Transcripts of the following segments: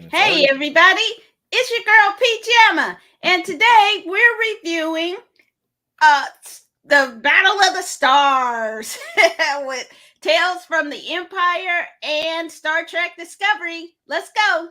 Hey everybody, it's your girl Pajama, and today we're reviewing the Battle of the Stars with Tales from the Empire and Star Trek Discovery. Let's go.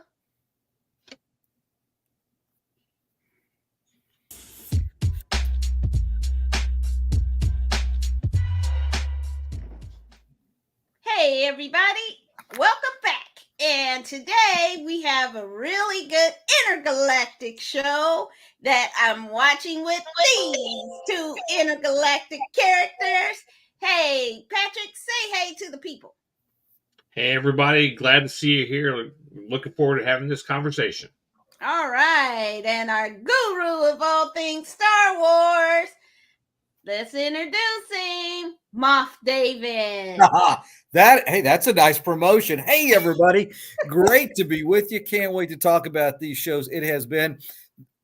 Hey everybody, welcome back. And today we have a really good intergalactic show that I'm watching with these two intergalactic characters. Hey, Patrick, say hey to the people. Hey, everybody. Glad to see you here. Looking forward to having this conversation. All right. And our guru of all things Star Wars. Let's introduce him, Moff David. That's a nice promotion. Hey, everybody. Great to be with you. Can't wait to talk about these shows. It has been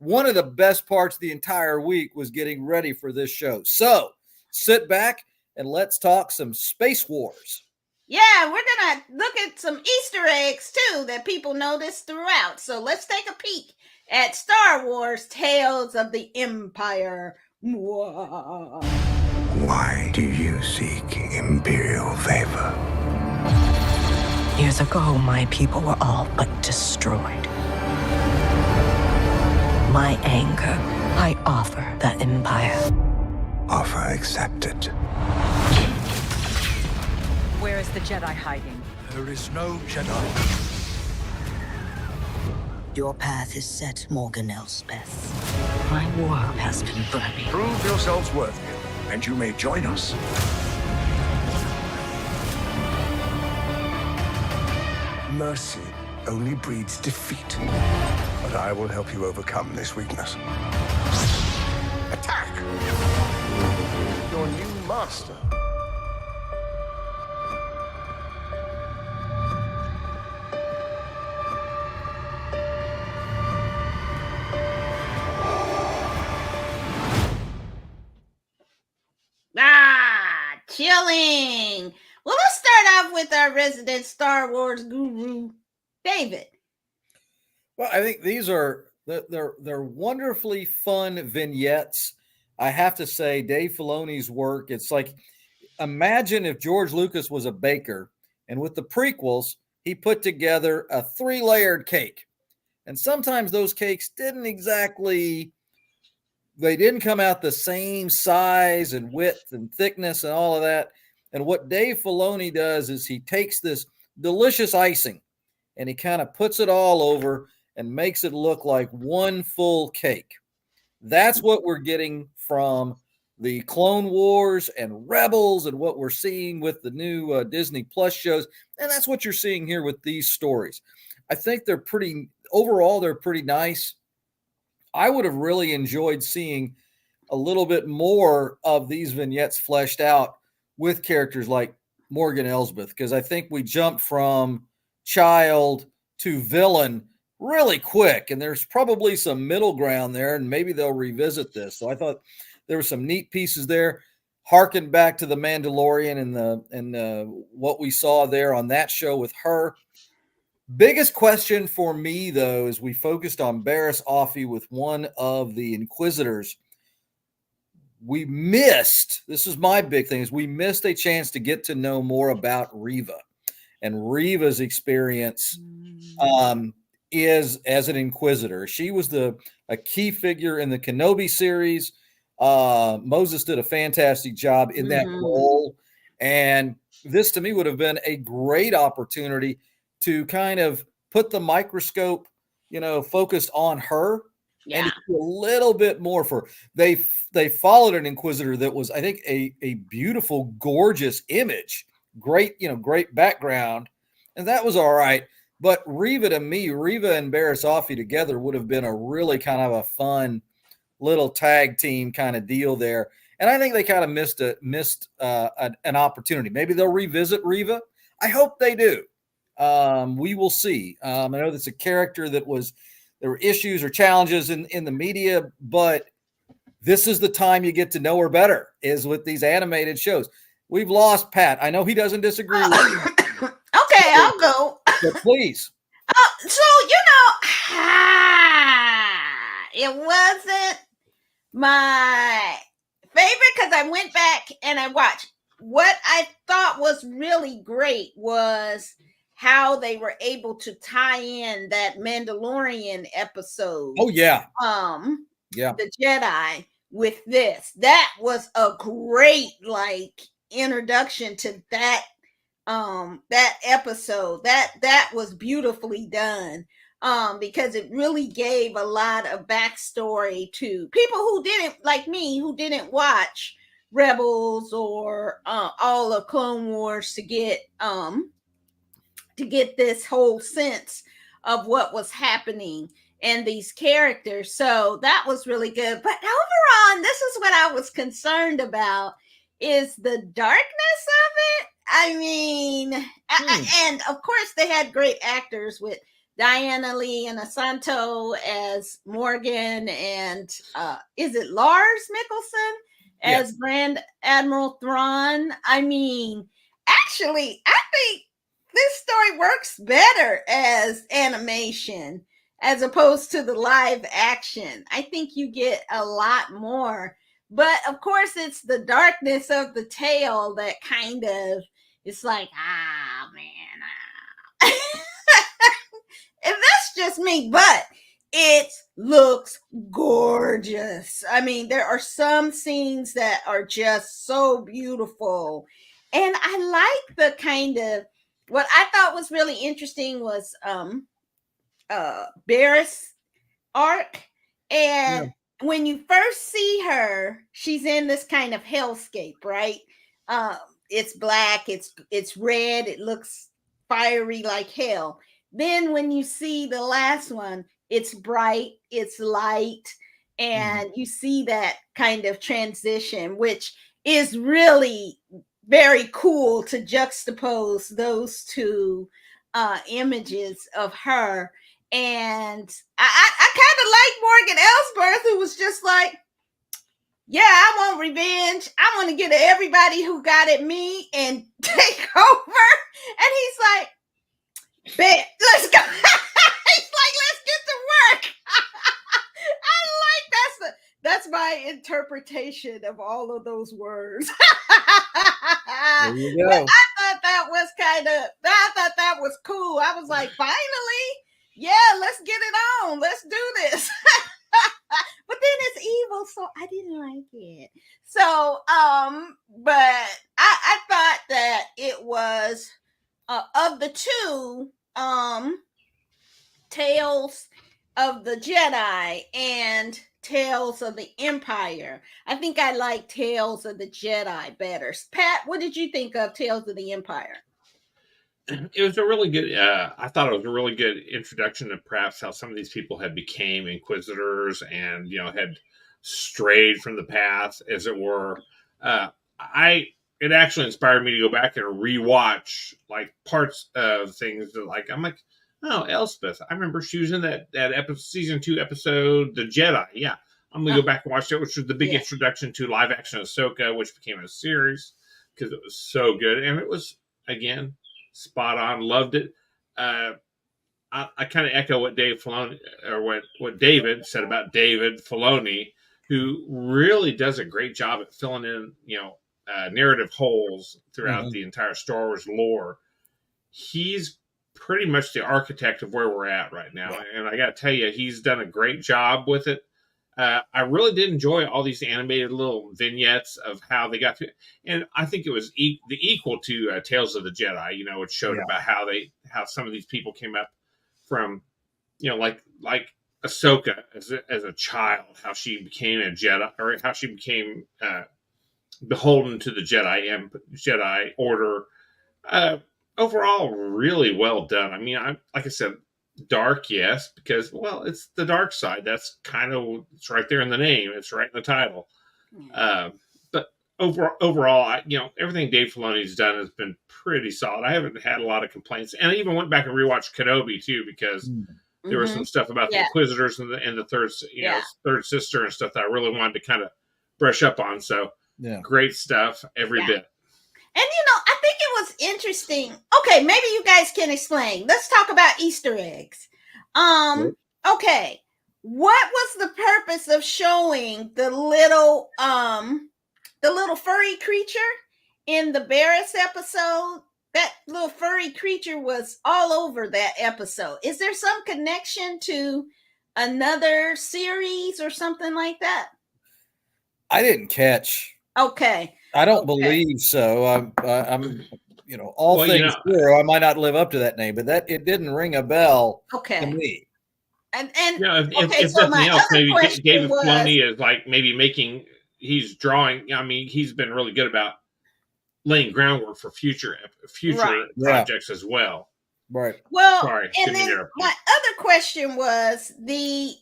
one of the best parts of the entire week was getting ready for this show. So sit back and let's talk some Space Wars. Yeah, we're going to look at some Easter eggs, too, that people notice throughout. So let's take a peek at Star Wars Tales of the Empire. Why do you seek imperial favor? Years ago, my people were all but destroyed. My anger, I offer the Empire. Offer accepted. Where is the Jedi hiding? There is no Jedi. Your path is set, Morgan Elspeth. My world has been burning. Prove yourselves worthy, and you may join us. Mercy only breeds defeat. But I will help you overcome this weakness. Attack! Your new master. Chilling. Well, let's start off with our resident Star Wars guru, David. Well, I think these are they're wonderfully fun vignettes. I have to say, Dave Filoni's work. It's like imagine if George Lucas was a baker, and with the prequels, he put together a 3-layered cake, and sometimes those cakes didn't come out the same size and width and thickness and all of that. And what Dave Filoni does is he takes this delicious icing and he kind of puts it all over and makes it look like one full cake. That's what we're getting from the Clone Wars and Rebels and what we're seeing with the new Disney Plus shows. And that's what you're seeing here with these stories. I think they're pretty nice. I would have really enjoyed seeing a little bit more of these vignettes fleshed out with characters like Morgan Elsbeth, because I think we jumped from child to villain really quick, and there's probably some middle ground there, and maybe they'll revisit this. So I thought there were some neat pieces there, harken back to the Mandalorian and what we saw there on that show with her. Biggest question for me, though, is we focused on Barriss Offee with one of the Inquisitors. We missed, this is my big thing, is we missed a chance to get to know more about Reva and Reva's experience is as an Inquisitor. She was a key figure in the Kenobi series. Moses did a fantastic job in that role. And this, to me, would have been a great opportunity to kind of put the microscope, focused on her and do a little bit more for they followed an Inquisitor that was, I think, a beautiful, gorgeous image, great background, and that was all right. But Reva and Barriss Offee together would have been a really kind of a fun little tag team kind of deal there. And I think they kind of missed an opportunity. Maybe they'll revisit Reva. I hope they do. We will see. I know that's a character there were issues or challenges in the media, but this is the time you get to know her better, is with these animated shows. We've lost Pat. I know he doesn't disagree with you. Okay, I'll go. So please. So it wasn't my favorite because I went back and I watched. What I thought was really great was how they were able to tie in that Mandalorian episode. Oh yeah, The Jedi with this. That was a great introduction to that that episode. That was beautifully done. Because it really gave a lot of backstory to people who didn't, like me, who didn't watch Rebels or all of Clone Wars to get this whole sense of what was happening and these characters. So that was really good. But overall, and this is what I was concerned about, is the darkness of it. I mean, and of course they had great actors with Diana Lee and Asanto as Morgan, and is it Lars Mikkelsen as Grand Admiral Thrawn? I mean, actually, I think this story works better as animation as opposed to the live action. I think you get a lot more. But of course, it's the darkness of the tale that kind of, it's like, man. And that's just me, but it looks gorgeous. I mean, there are some scenes that are just so beautiful. And I like the kind of, what I thought was really interesting was Barris' arc. And when you first see her, she's in this kind of hellscape, right? It's black, it's red, it looks fiery like hell. Then when you see the last one, it's bright, it's light, and you see that kind of transition, which is really very cool to juxtapose those two images of her. And I kind of like Morgan Elsbeth, who was just like, yeah, I want revenge. I want to get at everybody who got at me and take over. And he's like, bet, let's go. He's like, let's get to work. I like that's my interpretation of all of those words. There you go. I thought that was cool. I was like, finally, yeah, let's get it on. Let's do this. But then it's evil, so I didn't like it. So, but I thought that it was of the two Tales of the Jedi and Tales of the Empire, I think I like Tales of the Jedi better. Pat, what did you think of Tales of the Empire? It was a really good, I thought it was a really good introduction to perhaps how some of these people had became inquisitors and, had strayed from the path, as it were. It actually inspired me to go back and rewatch parts of things that I'm like, oh, Elspeth. I remember she was in that episode, season 2 episode, The Jedi. Yeah. I'm going to go back and watch it, which was the big introduction to live action Ahsoka, which became a series because it was so good. And it was, again, spot on. Loved it. I kind of echo what Dave Filoni, or what David said about David Filoni, who really does a great job at filling in, narrative holes throughout the entire Star Wars lore. He's pretty much the architect of where we're at right now. And I got to tell you, he's done a great job with it. I really did enjoy all these animated little vignettes of how they got to, and I think it was the equal to Tales of the Jedi, which showed about how some of these people came up from, like Ahsoka as a child, how she became a Jedi, or how she became beholden to the Jedi Order. Overall, really well done. I mean, like I said, dark, yes, because it's the dark side. That's it's right there in the name. It's right in the title. But overall, everything Dave Filoni's done has been pretty solid. I haven't had a lot of complaints, and I even went back and rewatched Kenobi too, because there was some stuff about the Inquisitors and the third, third sister and stuff that I really wanted to kind of brush up on. So great stuff, every bit. And I think it was interesting. Okay, maybe you guys can explain. Let's talk about Easter eggs. Okay. What was the purpose of showing the little furry creature in the Barris episode? That little furry creature was all over that episode. Is there some connection to another series or something like that? I didn't catch. Okay. I don't believe so. I'm all Well, things true. I might not live up to that name, but that it didn't ring a bell to me. And if so nothing else, maybe David was, Filoni is like maybe he's drawing. I mean, he's been really good about laying groundwork for future projects as well. Right. Well, sorry. And then my other question was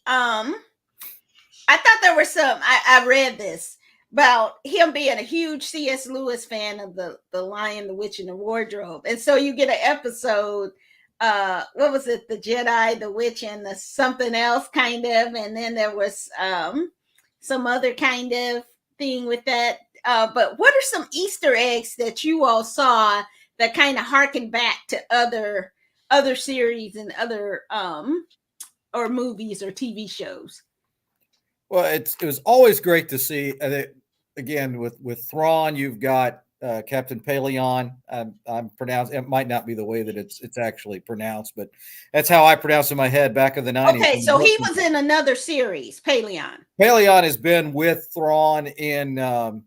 I thought there were some. I read this about him being a huge C.S. Lewis fan of the Lion, the Witch, and the Wardrobe, and so you get an episode. What was it? The Jedi, the Witch, and the something else kind of, and then there was some other kind of thing with that. But what are some Easter eggs that you all saw that kind of harken back to other series and other or movies or TV shows? Well, it was always great to see. Again, with Thrawn, you've got Captain Paleon. I'm pronounced. It might not be the way that it's actually pronounced, but that's how I pronounced it in my head back in the 90s. Okay, so he was in another series, Paleon. Paleon has been with Thrawn in the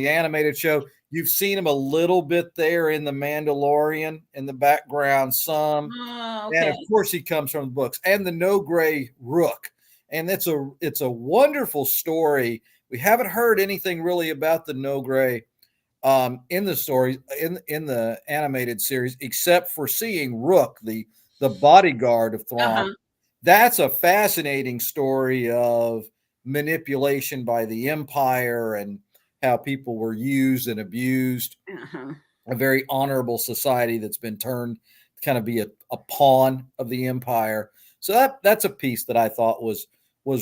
animated show. You've seen him a little bit there in the Mandalorian in the background, some, and of course he comes from the books and the No Gray Rook, and it's a wonderful story. We haven't heard anything really about the No Gray in the story in the animated series, except for seeing Rook, the bodyguard of Thrawn. That's a fascinating story of manipulation by the Empire and how people were used and abused. A very honorable society that's been turned to kind of be a pawn of the Empire. So that's a piece that I thought was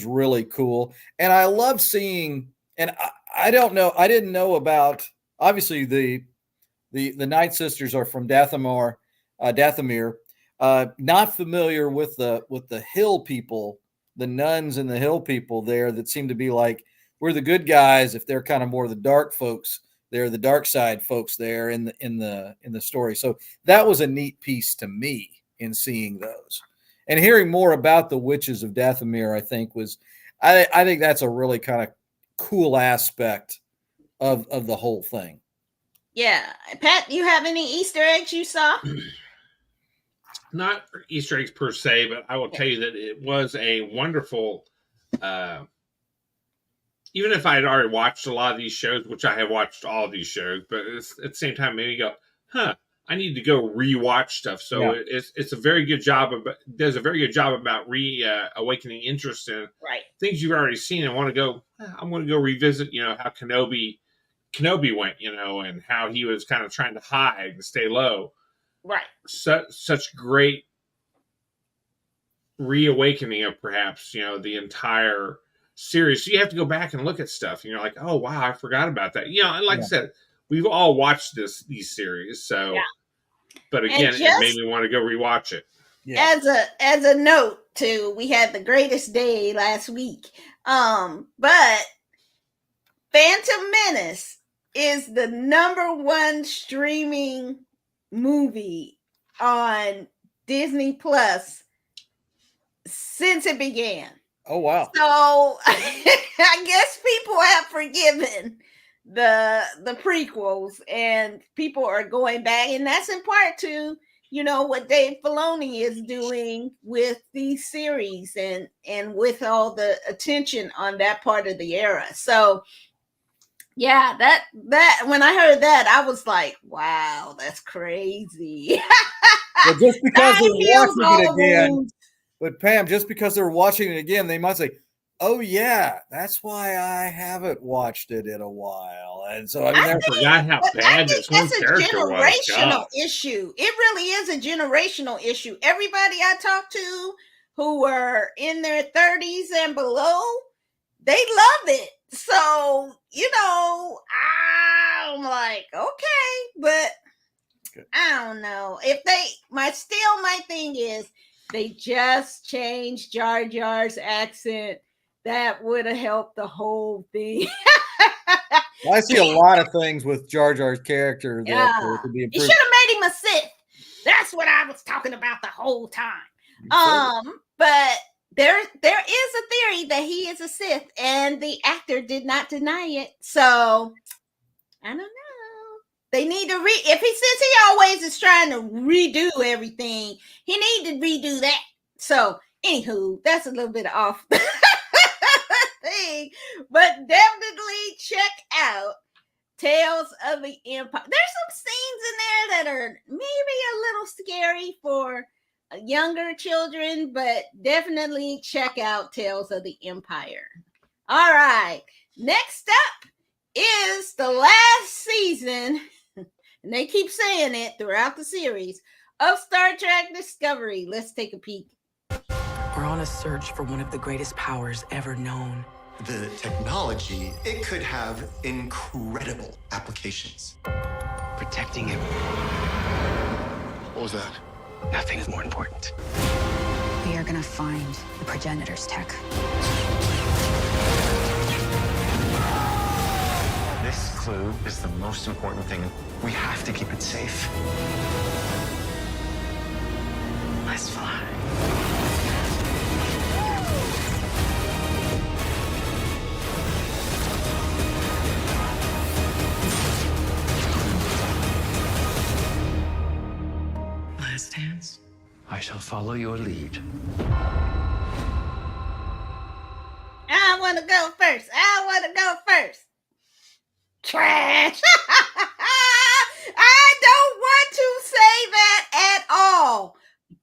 really cool. And I love seeing, and I don't know, I didn't know about, obviously the Night Sisters are from Dathomir. Not familiar with the hill people, the nuns and the hill people there that seem to be like, we're the good guys. If they're kind of more the dark folks, they're the dark side folks there in the story. So that was a neat piece to me in seeing those and hearing more about the witches of Dathomir. I think I think that's a really kind of cool aspect of the whole thing. Yeah. Pat, you have any Easter eggs you saw? Not Easter eggs per se, but I will tell you that it was a wonderful, even if I had already watched a lot of these shows, which I have watched all of these shows, but at the same time, maybe go, I need to go rewatch stuff. So it's a very good job does a very good job about awakening interest in things you've already seen and want to go. I'm going to go revisit, how Kenobi went, and how he was kind of trying to hide and stay low. Right. Such great reawakening of perhaps, the entire series. So you have to go back and look at stuff and you're like, oh wow, I forgot about that. And like I said, we've all watched these series. So but again, it made me want to go rewatch it. Yeah. As a note too, we had the greatest day last week. But Phantom Menace is the #1 streaming movie on Disney Plus since it began. Oh wow. So I guess people have forgiven the prequels and people are going back, and that's in part to what Dave Filoni is doing with these series and with all the attention on that part of the era. So yeah, that when I heard that, I was like, wow, that's crazy. Well, just because they're watching it again, but Pam, just because they're watching it again, they might say, oh yeah, that's why I haven't watched it in a while. And so I forgot how bad this one character was. It's a generational issue. It really is a generational issue. Everybody I talked to who were in their 30s and below, they love it. So, I'm like, okay, but I don't know if my thing is they just changed Jar Jar's accent. That would have helped the whole thing. I see a lot of things with Jar Jar's character that could be You improved. should have made him a Sith. That's what I was talking about the whole time. But there is a theory that he is a Sith, and the actor did not deny it. So I don't know. They need to if he says he always is trying to redo everything, he need to redo that. So anywho, that's a little bit off thing, but definitely check out Tales of the Empire. There's some scenes in there that are maybe a little scary for younger children, but definitely check out Tales of the Empire. All right, next up is the last season, and they keep saying it throughout the series, of Star Trek Discovery. Let's take a peek. We're on a search for one of the greatest powers ever known. The technology, it could have incredible applications. Protecting him, What was that? nothing is more important. We are gonna find the progenitor's tech. This clue is the most important thing. We have to keep it safe. Let's fly. Last dance. I shall follow your lead. I want to go first. Trash. I don't want to say that at all,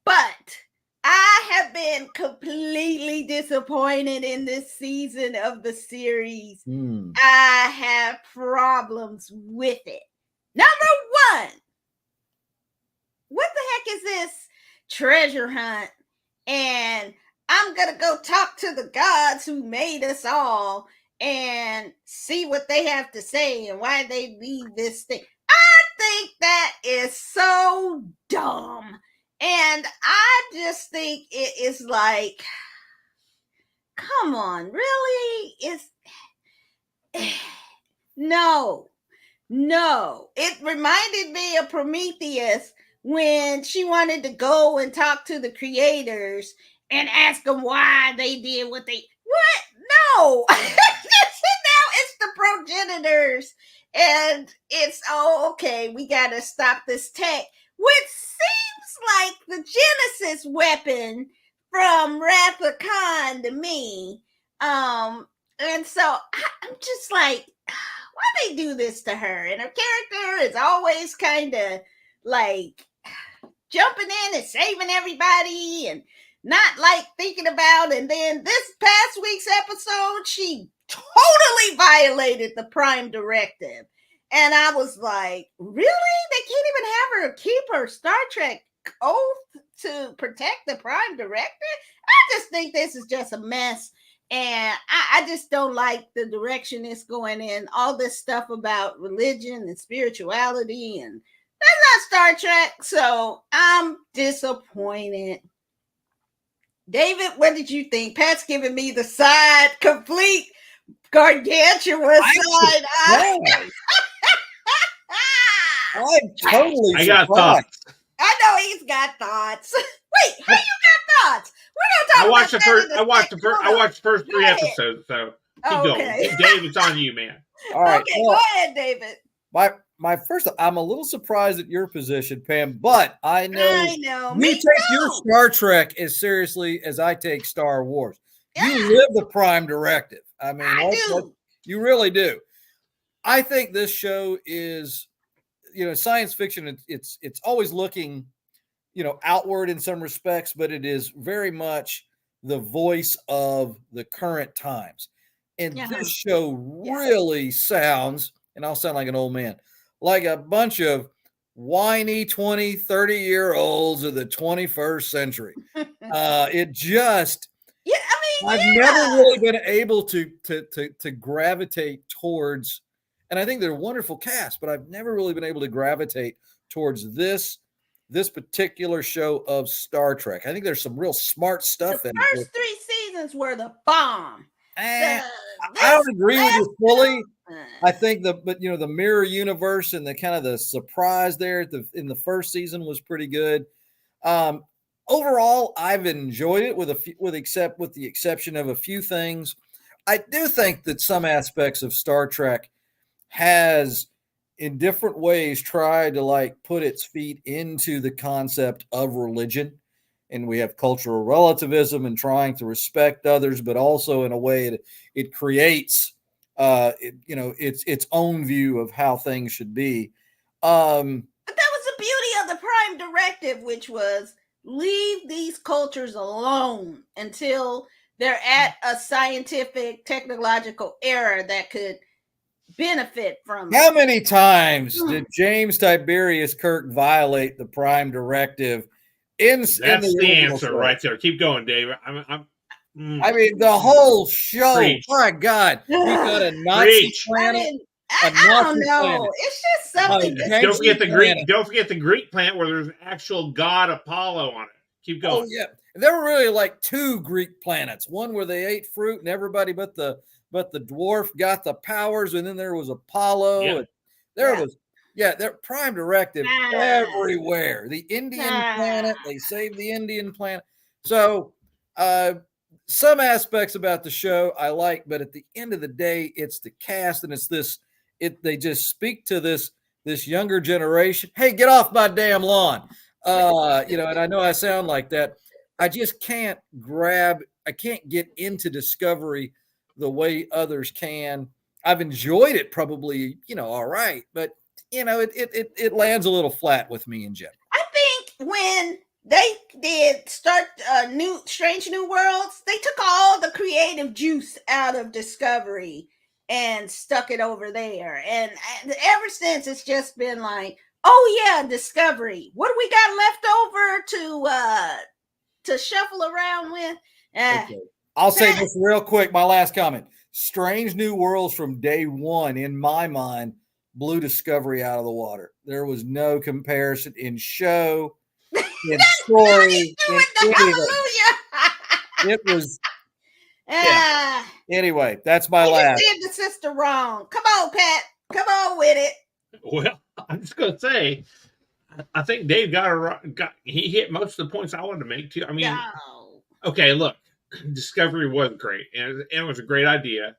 but I have been completely disappointed in this season of the series. I have problems with it. Number one, what the heck is this treasure hunt? And I'm going to go talk to the gods who made us all and see what they have to say and why they leave this thing. I think that is so dumb. And I just think it is like, come on, really? No. It reminded me of Prometheus when she wanted to go and talk to the creators and ask them why they did what they... What? No! Now it's the progenitors. And it's, okay, we got to stop this tech. Which seems like the Genesis weapon from Wrath of Khan to me. And so I'm just like, why they do this to her? And her character is always kind of like jumping in and saving everybody and not like thinking about. And then this past week's episode, she totally violated the Prime Directive. And I was like, really? They can't even have her keep her Star Trek oath to protect the Prime Directive? I just think this is just a mess. And I just don't like the direction it's going in. All this stuff about religion and spirituality, and that's not Star Trek. So I'm disappointed. David, what did you think? Pat's giving me the side, complete gargantuan side eye. I'm totally I got surprised. thoughts. I know he's got thoughts. Wait, how you got thoughts? We're gonna talk about that. I watched the first Go 3 ahead. episodes, so keep Okay. going. Dave, it's on you, man. All right. Okay, well, go ahead, David. my first, I'm a little surprised at your position, Pam, but I know You you take your too. Star Trek as seriously as I take Star Wars. Yeah. You live the Prime Directive. I mean, I do. You really do. I think this show is, science fiction. It's always looking, outward in some respects, but it is very much the voice of the current times. And this show really sounds, and I'll sound like an old man, like a bunch of whiny 20, 30-year-olds of the 21st century. It just, I've never really been able to gravitate towards And I think they're a wonderful cast, but I've never really been able to gravitate towards this particular show of Star Trek. I think there's some real smart stuff The in it. first 3 seasons were the bomb. I don't agree with you fully. I think the mirror universe and the kind of the surprise there in the first season was pretty good. Overall, I've enjoyed it with the exception of a few things. I do think that some aspects of Star Trek has, in different ways, tried to like put its feet into the concept of religion. And we have cultural relativism and trying to respect others, but also in a way it creates, its own view of how things should be. But that was the beauty of the Prime Directive, which was leave these cultures alone until they're at a scientific, technological era that could benefit from How it. many times did James Tiberius Kirk violate the Prime Directive? That's the original answer show? right there. Keep going, Dave. I mean, the whole show. Preach. My God, we got a Nazi Preach. planet. I don't know. planet. It's just something. Don't forget the Greek. planet. Don't forget the Greek planet where there's an actual god Apollo on it. Keep going. Oh yeah, there were really like 2 Greek planets. One where they ate fruit and everybody but the dwarf got the powers, and then there was Apollo. Yeah. And there was Prime Directive everywhere. The Indian planet, they saved the Indian planet. So some aspects about the show I like, but at the end of the day, it's the cast and it's this. They just speak to this younger generation. Hey, get off my damn lawn. And I know I sound like that. I just can't get into Discovery the way others can. I've enjoyed it probably, all right, but it lands a little flat with me in general. I think when they did start new Strange New Worlds, they took all the creative juice out of Discovery and stuck it over there. And ever since, it's just been like, oh yeah, Discovery. What do we got left over to shuffle around with? Okay. I'll say this real quick. My last comment: Strange New Worlds from day one, in my mind, blew Discovery out of the water. There was no comparison in show, in story, in anything. It was. Yeah. Anyway, that's my last. You did the sister wrong. Come on, Pat. Come on with it. Well, I'm just gonna say, I think Dave he hit most of the points I wanted to make too. I mean, okay, look, Discovery was great, and it was a great idea,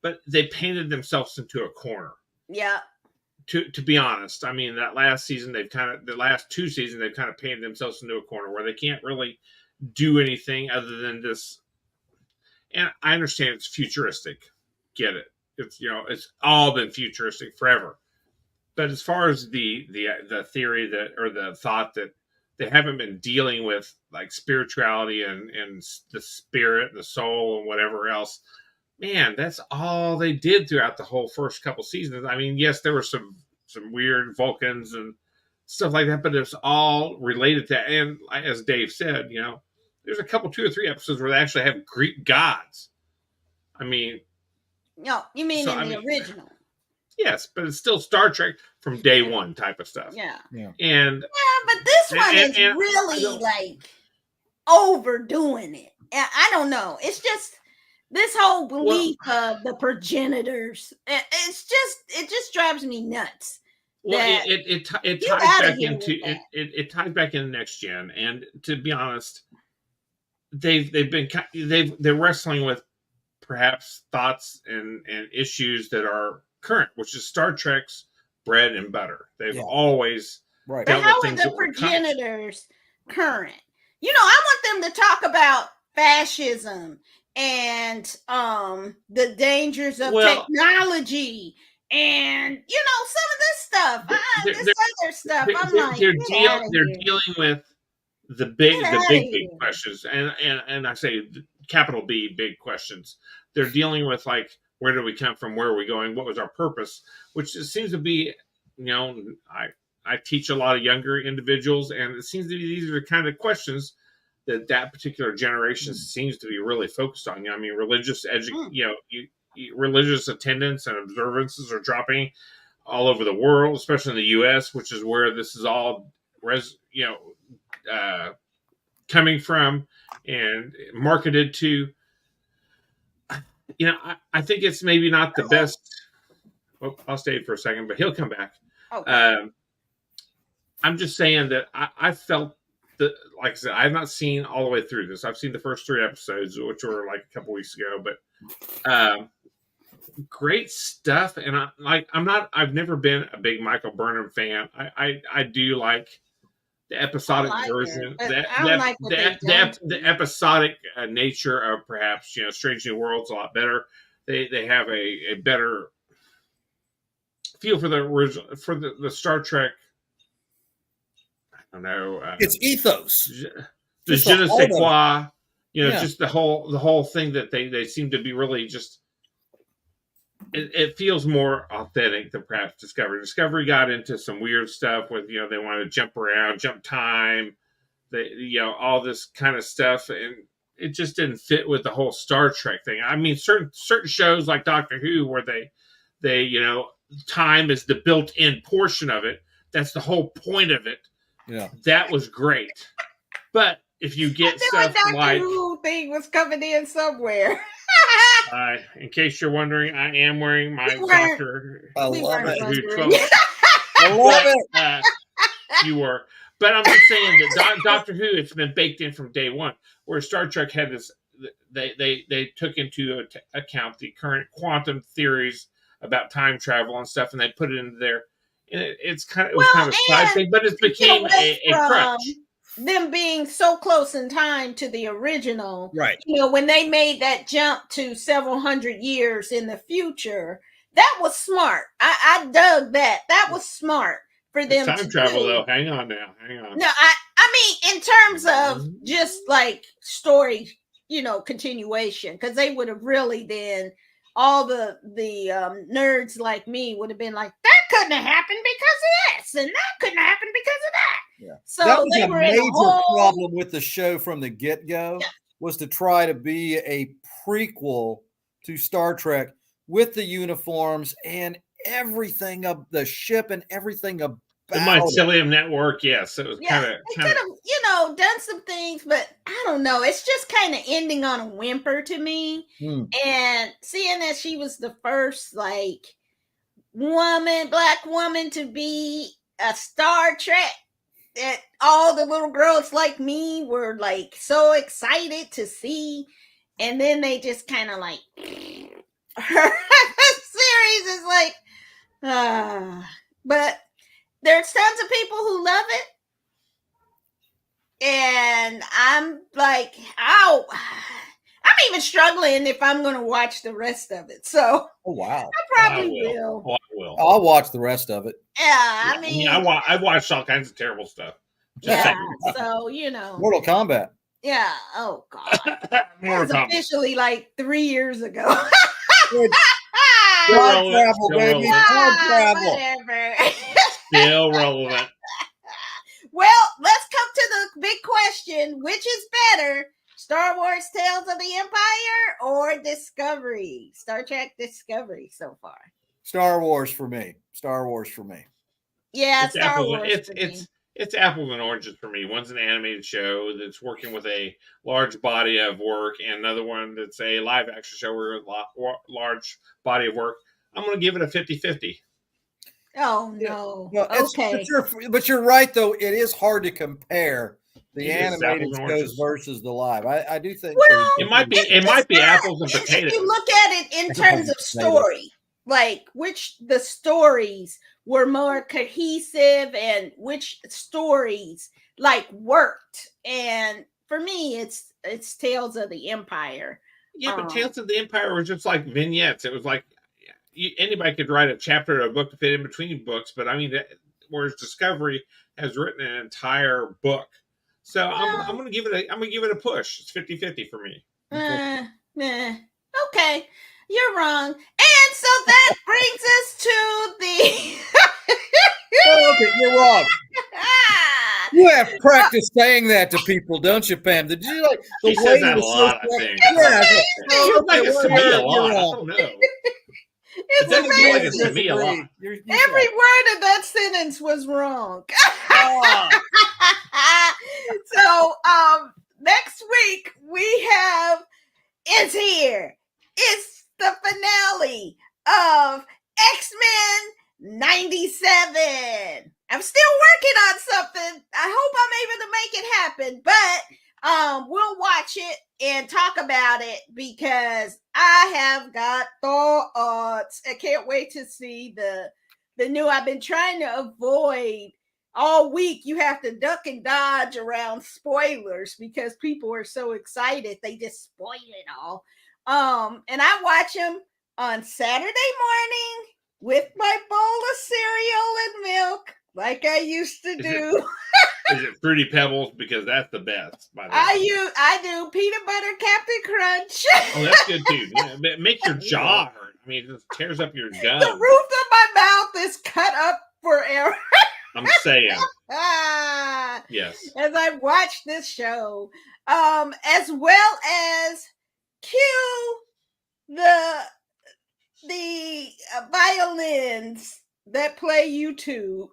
but they painted themselves into a corner. Yeah. To be honest, I mean, that last season the last 2 seasons they've kind of painted themselves into a corner where they can't really do anything other than this. And I understand it's futuristic, get it. It's it's all been futuristic forever. But as far as the theory or the thought that they haven't been dealing with like spirituality and the spirit, the soul, and whatever else, man, that's all they did throughout the whole first couple seasons. I mean, yes, there were some weird Vulcans and stuff like that, but it's all related to. And as Dave said, there's a couple 2 or 3 episodes where they actually have Greek gods. I mean, no, you mean the original? Yes, but it's still Star Trek from day one type of stuff. Yeah. And but this one is really like overdoing it. I don't know. It's just this whole belief of the progenitors. It just drives me nuts. Well, it ties back into it ties back into Next Gen, and to be honest, they're wrestling with perhaps thoughts and issues that are current, which is Star Trek's bread and butter. They've always right. But how are the progenitors current? I want them to talk about fascism and the dangers of technology and some of this stuff. This other stuff. They're dealing with the big questions, and I say capital B big questions. They're dealing with like, where do we come from? Where are we going? What was our purpose? Which seems to be, I teach a lot of younger individuals, and it seems to be these are the kind of questions that particular generation seems to be really focused on. I mean, religious religious attendance and observances are dropping all over the world, especially in the U.S., which is where this is all coming from and marketed to. I think it's maybe not the best. Oh, I'll stay for a second, but he'll come back. Okay. I'm just saying that I felt that, like I said, I've not seen all the way through this. I've seen the first 3 episodes, which were like a couple weeks ago, but great stuff. And I've never been a big Michael Burnham fan. I do like the episodic version, the episodic nature of perhaps Strange New Worlds a lot better. They have a better feel for the original, for the Star Trek. I don't know. It's ethos. The je ne sais quoi. Just the whole thing that they seem to be really just. It feels more authentic than perhaps Discovery. Discovery got into some weird stuff with they wanted to jump around, jump time, all this kind of stuff, and it just didn't fit with the whole Star Trek thing. I mean, certain shows like Doctor Who, where they time is the built-in portion of it. That's the whole point of it. Yeah, that was great. But if you get stuff like Who thing was coming in somewhere. In case you're wondering, I am wearing my Doctor. I love it. I love it. You were, but I'm just saying that Doctor Who, it's been baked in from day one. Where Star Trek had this, they took into account the current quantum theories about time travel and stuff, and they put it into there. And it was kind of a side thing, but it became a crutch. Them being so close in time to the original, right? When they made that jump to several hundred years in the future, that was smart. I dug that. That was smart for them. Time travel, though. Hang on. No, I mean, in terms of just like story, continuation, because they would have really then. All the nerds like me would have been like, that couldn't have happened because of this, and that couldn't happen because of that. Yeah. So that was they a were major problem with the show from the get-go, was to try to be a prequel to Star Trek with the uniforms and everything of the ship and everything about the mycelium network. Yes, it was kind of. They could have, done some things, but I don't know. It's just kind of ending on a whimper to me. And seeing that she was the first black woman to be a Star Trek, that all the little girls like me were like so excited to see, and then they just kind of like her series is like, but. There's tons of people who love it. And I'm like, I'm even struggling if I'm going to watch the rest of it. So, oh, wow. I probably will. Oh, I will. I'll watch the rest of it. Yeah, I mean, I watched all kinds of terrible stuff. So, Mortal Kombat. Yeah. Oh, God. It was officially like 3 years ago. Time travel, baby. Time travel. Whatever. Still relevant. Well, let's come to the big question. Which is better, Star Wars Tales of the Empire or Discovery? Star Trek Discovery so far. Star Wars for me. Yeah, it's Star Wars. It's apples and oranges for me. One's an animated show that's working with a large body of work, and another one that's a live action show with a large body of work. I'm going to give it a 50-50. Oh, no. Well, okay. But you're right, though. It is hard to compare the animated shows versus the live. I do think it might be apples and potatoes. If you look at it in terms of story, like which the stories were more cohesive and which stories like worked. And for me, it's Tales of the Empire. Yeah, but Tales of the Empire were just like vignettes. It was like anybody could write a chapter of a book to fit in between books, but I mean, whereas Discovery has written an entire book. So I'm going to give it a push. It's 50-50 for me. Okay, you're wrong. And so that brings us to the okay, you're wrong. You have practiced saying that to people, don't you, Pam? Did you like the She way says that you a lot, I said- think. Yeah. It feels like it's to me a lot. I wrong. don't know. It It's doesn't feel like amazing. it's to me a lot. Every word of that sentence was wrong. So next week we have is here. It's the finale of X-Men 97. I'm still working on something. I hope I'm able to make it happen, but we'll watch it and talk about it because I have got thoughts. I can't wait to see the new. I've been trying to avoid all week. You have to duck and dodge around spoilers because people are so excited they just spoil it all. And I watch them on Saturday morning with my bowl of cereal and milk like I used to do. Is it Fruity Pebbles? Because that's the best. By the way. I do peanut butter Captain Crunch. Oh, that's good too. Yeah, it makes your jaw hurt. I mean, it just tears up your gum. The roof of my mouth is cut up forever. I'm saying. Yes. As I watch this show, as well as cue the violins that play YouTube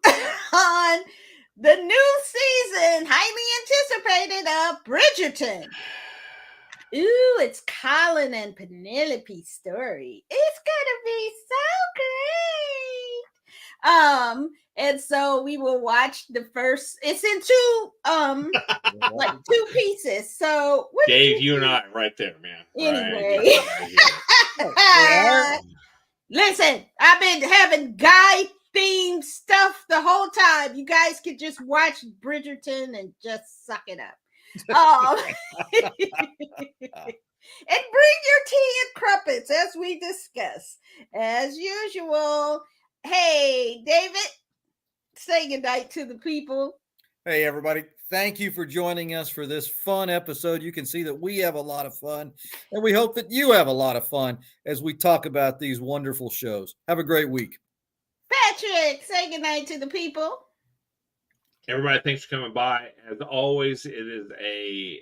on the new season, highly anticipated of Bridgerton. Ooh, it's Colin and Penelope's story. It's gonna be so great. And so we will watch the first. It's in like two pieces. So what Dave, you and I, right there, man. Anyway, Right listen, I've been having guy themed stuff the whole time. You guys could just watch Bridgerton and just suck it up. And bring your tea and crumpets as we discuss. As usual. Hey, David, say goodnight to the people. Hey, everybody. Thank you for joining us for this fun episode. You can see that we have a lot of fun, and we hope that you have a lot of fun as we talk about these wonderful shows. Have a great week. Patrick, say goodnight to the people. Everybody, thanks for coming by. As always, it is a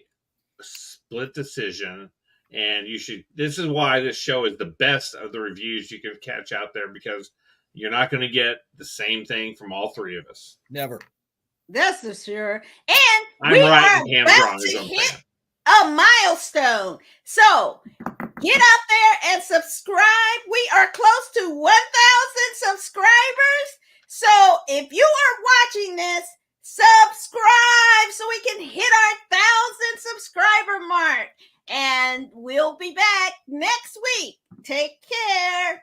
split decision, and this is why this show is the best of the reviews you can catch out there, because you're not going to get the same thing from all three of us. Never. That's for sure. And I'm we right are and Cam's about wrong, to is what I'm hit saying. a milestone. So get out there and subscribe. We are close to 1,000 subscribers. So if you are watching this, subscribe so we can hit our 1,000 subscriber mark. And we'll be back next week. Take care.